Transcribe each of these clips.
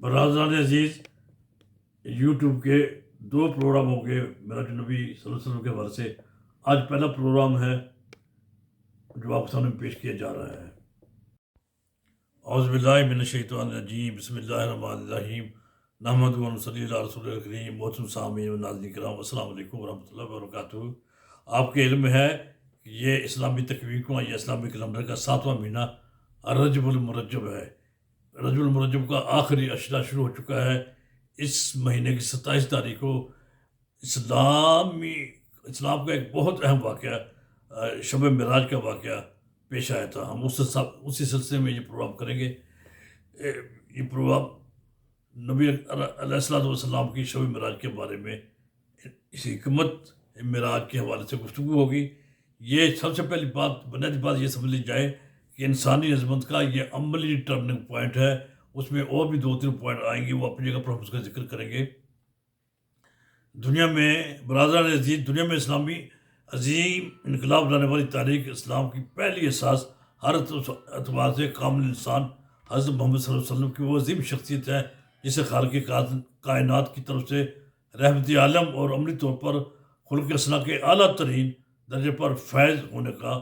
برادران عزیز، یوٹیوب کے دو پروگراموں کے میرا جو نبی صلی اللہ علیہ وسلم کے حوالے سے آج پہلا پروگرام ہے جو آپ سامنے پیش کیا جا رہا ہے۔ اعوذ باللہ من الشیطان الرجیم، بسم اللہ الرحمن الرحیم، نحمدہ و نصلی علی رسول الکریم، محترم سامعین و ناظرین کرام، السلام علیکم ورحمۃ اللہ وبرکاتہ۔ آپ کے علم میں ہے کہ یہ اسلامی تکوین کا یا اسلامی کیلنڈر کا 7واں مہینہ رجب المرجب ہے۔ رجب المرجب کا آخری اشرا شروع ہو چکا ہے۔ اس مہینے کی 27 تاریخ کو اسلام کا ایک بہت اہم واقعہ شب معراج کا واقعہ پیش آیا تھا۔ ہم اسی سلسلے میں یہ پروگرام کریں گے۔ یہ پروگرام نبی علیہ السلام کی شب معراج کے بارے میں، اس حکمت معراج کے حوالے سے گفتگو ہوگی۔ یہ سب سے پہلی بنیادی بات یہ سمجھ لی جائے کہ انسانی عظمت کا یہ عملی ٹرننگ پوائنٹ ہے۔ اس میں اور بھی 2-3 پوائنٹ آئیں گے، وہ اپنی جگہ پر ہم اس کا ذکر کریں گے۔ دنیا میں برادران عزیز، دنیا میں اسلامی عظیم انقلاب لانے والی تاریخ اسلام کی پہلی اساس ہر اعتبار سے کامل انسان حضرت محمد صلی اللہ علیہ وسلم کی وہ عظیم شخصیت ہے جسے خالق کائنات کی طرف سے رحمت عالم اور عملی طور پر خلق اصلاح کے اعلیٰ ترین درجے پر فیض ہونے کا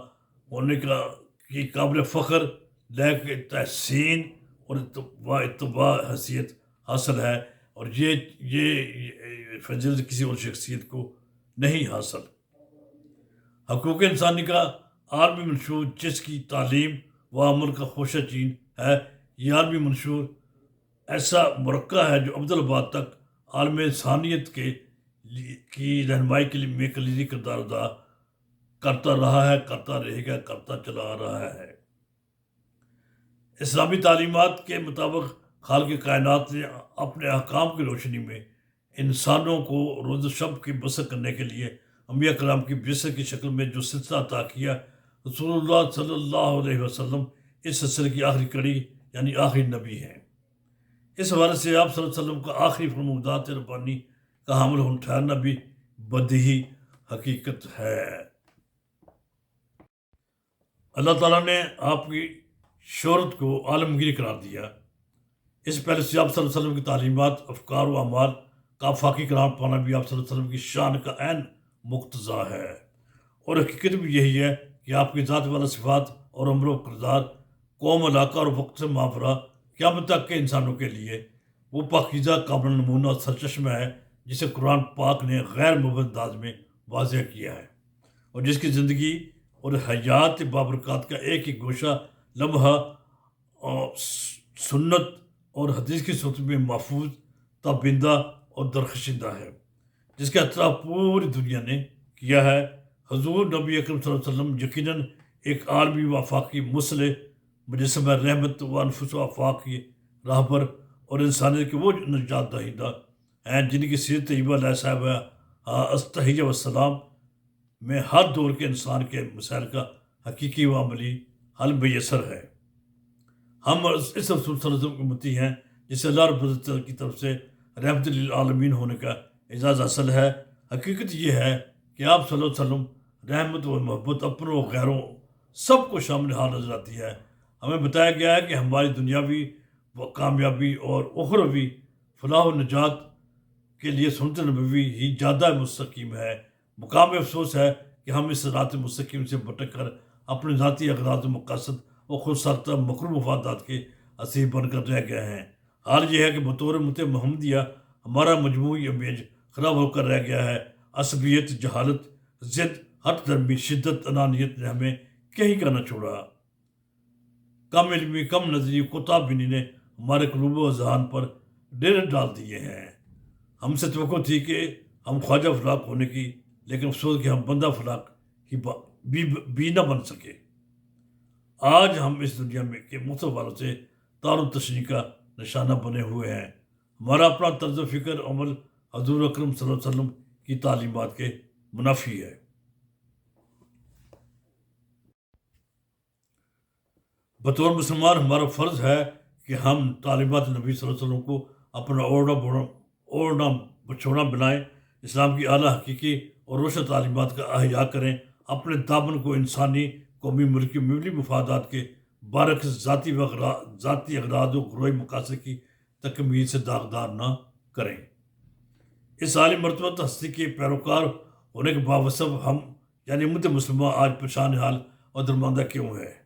کی قابل فخر لائق تحسین اور اتباع حیثیت حاصل ہے، اور یہ فضیلت کسی اور شخصیت کو نہیں حاصل۔ حقوق انسانی کا عالمی منشور جس کی تعلیم و عمل کا خوشہ چین ہے، یہ عالمی منشور ایسا مرکہ ہے جو ابدالآباد تک عالم انسانیت کی رہنمائی کے لیے کلیدی کردار ادا کرتا رہا ہے، کرتا رہے گا، کرتا چلا آ رہا ہے۔ اسلامی تعلیمات کے مطابق خالق کائنات نے اپنے احکام کی روشنی میں انسانوں کو روز و شب کی بسر کرنے کے لیے انبیاء کرام کی بعثت کی شکل میں جو سلسلہ عطا کیا، رسول اللہ صلی اللہ علیہ وسلم اس سلسلے کی آخری کڑی یعنی آخری نبی ہیں۔ اس حوالے سے آپ صلی اللہ علیہ وسلم کا آخری فرمودات ربانی کا حامل ہون ٹھہرنا بھی بدیہی حقیقت ہے۔ اللہ تعالیٰ نے آپ کی شہرت کو عالمگیر قرار دیا۔ اس پہلے سے آپ صلی اللہ علیہ وسلم کی تعلیمات، افکار و اعمال کا آفاقی قرار پانا بھی آپ صلی اللہ علیہ وسلم کی شان کا عین مقتضا ہے، اور حقیقت بھی یہی ہے کہ آپ کی ذات والا صفات اور امر و کردار قوم، علاقہ اور وقت سے ماورا قیامت تک کے انسانوں کے لیے وہ پاکیزہ قابل نمونہ اور سرچشمہ ہے جسے قرآن پاک نے غیر مبہم انداز میں واضح کیا ہے، اور جس کی زندگی اور حیات بابرکات کا ایک ایک گوشہ لمحہ اور سنت اور حدیث کی صورت میں محفوظ، تابندہ اور درخشندہ ہے، جس کا اعتراف پوری دنیا نے کیا ہے۔ حضور نبی اکرم صلی اللہ علیہ وسلم یقیناً ایک عالمی و آفاقی مصلح، مجسمہ رحمت و انفس و آفاق کی راہبر اور انسانیت کے وہ نجات دہندہ ہیں جن کی سیرت طیبہ علیہ صاحبہ استحیہ والسلام میں ہر دور کے انسان کے مسائل کا حقیقی و عملی حل میسر ہے۔ ہم اس رسول صلی اللہ علیہ وسلم کی امتی ہیں جسے اللہ رب العزت کی طرف سے رحمت للعالمین ہونے کا اعزاز حاصل ہے۔ حقیقت یہ ہے کہ آپ صلی اللہ علیہ وسلم رحمت و محبت اپنوں و غیروں سب کو شامل حال نظر آتی ہے۔ ہمیں بتایا گیا ہے کہ ہماری دنیاوی کامیابی اور اخروی فلاح و نجات کے لیے سنت نبوی ہی زیادہ مستقیم ہے۔ مقام افسوس ہے کہ ہم اس رات مستقیم سے بھٹک کر اپنے ذاتی اغراض و مقاصد و خود ساختہ مکرو مفادات کے اسیر بن کر رہ گئے ہیں۔ حال یہ ہے کہ بطور محمدیہ ہمارا مجموعی امیج خراب ہو کر رہ گیا ہے۔ عصبیت، جہالت، ضد، ہٹ درمی، شدت، انانیت نے ہمیں کہیں کا نہ چھوڑا۔ کم علمی، کم نظری، کوتاہ بینی نے ہمارے قلوب و اذہان پر ڈیرے ڈال دیے ہیں۔ ہم سے توقع تھی کہ ہم خواجہ فلاق ہونے کی، لیکن افسوس کہ ہم بندہ فلاق بھی نہ بن سکے۔ آج ہم اس دنیا میں کے مختلف والوں سے تار و تشنی کا نشانہ بنے ہوئے ہیں۔ ہمارا اپنا طرز و فکر عمل حضور اکرم صلی اللہ علیہ وسلم کی تعلیمات کے منافی ہے۔ بطور مسلمان ہمارا فرض ہے کہ ہم تعلیمات نبی صلی اللہ علیہ وسلم کو اپنا اوڑھنا بچھونا بنائیں، اسلام کی اعلیٰ حقیقی اور روشن تعلیمات کا احیاء کریں، اپنے دامن کو انسانی، قومی، ملکی، ملی مفادات کے برعکس ذاتی اغراض و گروہی مقاصد کی تکمیل سے داغدار نہ کریں۔ اس عالی مرتبہ ہستی کے پیروکار ہونے کے باوجود ہم یعنی امت مسلمہ آج پریشان حال اور درماندہ کیوں ہے؟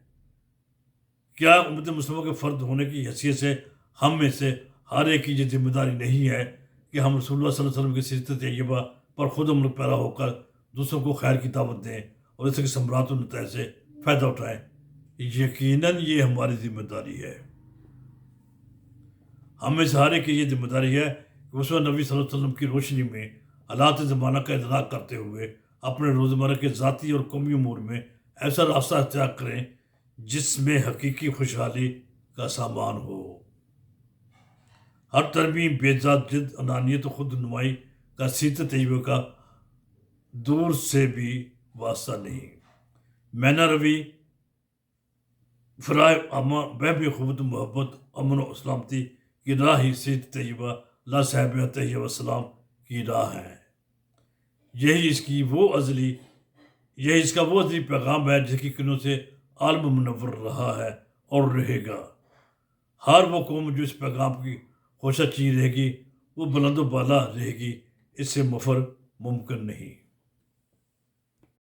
کیا امت مسلمہ کے فرد ہونے کی حیثیت سے ہم میں سے ہر ایک کی یہ ذمہ داری نہیں ہے کہ ہم رسول اللہ صلی اللہ علیہ وسلم کی سیرت طیبہ پر خود عمل پیرا ہو کر دوسروں کو خیر کی دعوت دیں اور اس کے ثمرات و نتائج سے فائدہ اٹھائیں؟ یقیناً یہ ہماری ذمہ داری ہے۔ ہم میں سے ہر ایک کی یہ ذمہ داری ہے کہ اس نبی صلی اللہ علیہ وسلم کی روشنی میں حالات زمانہ کا ادراک کرتے ہوئے اپنے روزمرہ کے ذاتی اور قومی امور میں ایسا راستہ اختیار کریں جس میں حقیقی خوشحالی کا سامان ہو۔ ہر ترمیم بے ذات جد، انانیت و خود نمائی کا سیرت طیبہ کا دور سے بھی واسطہ نہیں۔ مینا روی، فرائے عامہ، بہم قوت و محبت، امن و سلامتی کی راہ ہی سیرت طیبہ لا صاحب علیہ وسلام کی راہ ہے۔ یہی اس کا وہ ازلی پیغام ہے جس کی کنوں سے عالم منور رہا ہے اور رہے گا۔ ہر وہ قوم جو اس پیغام کی خوشہ چی رہے گی وہ بلند و بالا رہے گی، اس سے مفر ممکن نہیں۔